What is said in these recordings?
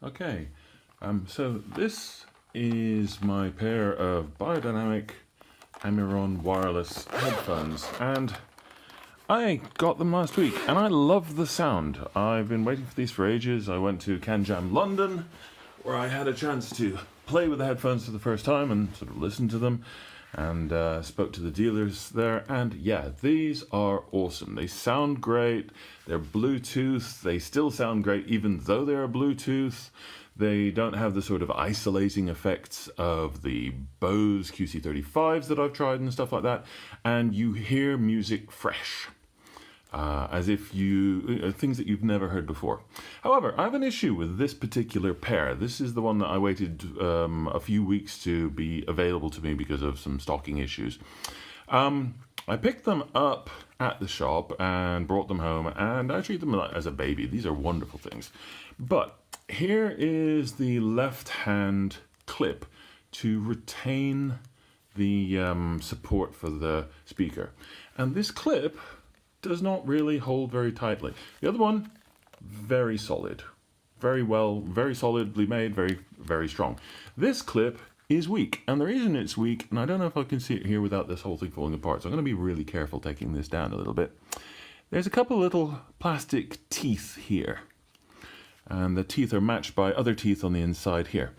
Okay, so this is my pair of Beyerdynamic Amiron Wireless headphones, and I got them last week, and I love the sound. I've been waiting for these for ages. I went to CanJam London, where I had a chance to play with the headphones for the first time and sort of listen to them, and spoke to the dealers there, and yeah, these are awesome. They sound great. They're Bluetooth. They still sound great even though they're Bluetooth. They don't have the sort of isolating effects of the Bose QC35s that I've tried and stuff like that, and you hear music fresh. As if things that you've never heard before. However, I have an issue with this particular pair. This is the one that I waited a few weeks to be available to me because of some stocking issues. I picked them up at the shop and brought them home, and I treat them as a baby. These are wonderful things. But here is the left-hand clip to retain the support for the speaker. And this clip does not really hold very tightly. The other one, very solid. Very well, very solidly made, very, very strong. This clip is weak, and the reason it's weak, and I don't know if I can see it here without this whole thing falling apart, so I'm going to be really careful taking this down a little bit. There's a couple little plastic teeth here, and the teeth are matched by other teeth on the inside here.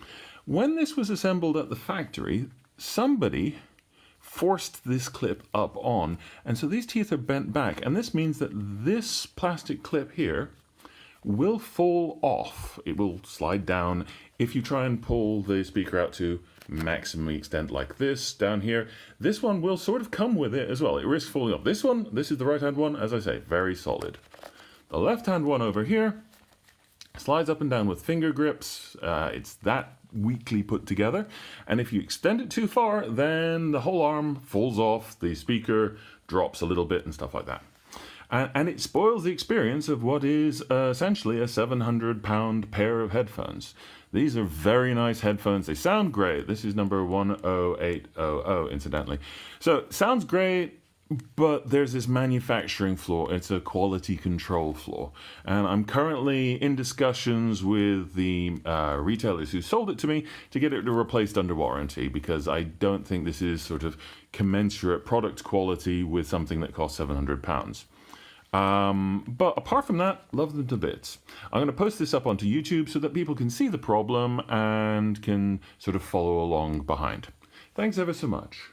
When this was assembled at the factory, somebody forced this clip up on, and so these teeth are bent back, and this means that this plastic clip here will fall off. It will slide down if you try and pull the speaker out to maximum extent like this down here. This one will sort of come with it as well. It risks falling off. This is the right hand one, as I say, very solid. The left hand one over here slides up and down with finger grips. It's that weakly put together, and if you extend it too far, then the whole arm falls off, the speaker drops a little bit and stuff like that. And it spoils the experience of what is essentially a £700 pair of headphones. These are very nice headphones. They sound great. This is number 10800, incidentally. So, sounds great, but there's this manufacturing flaw. It's a quality control flaw. And I'm currently in discussions with the retailers who sold it to me to get it replaced under warranty, because I don't think this is sort of commensurate product quality with something that costs £700. But apart from that, love them to bits. I'm going to post this up onto YouTube so that people can see the problem and can sort of follow along behind. Thanks ever so much.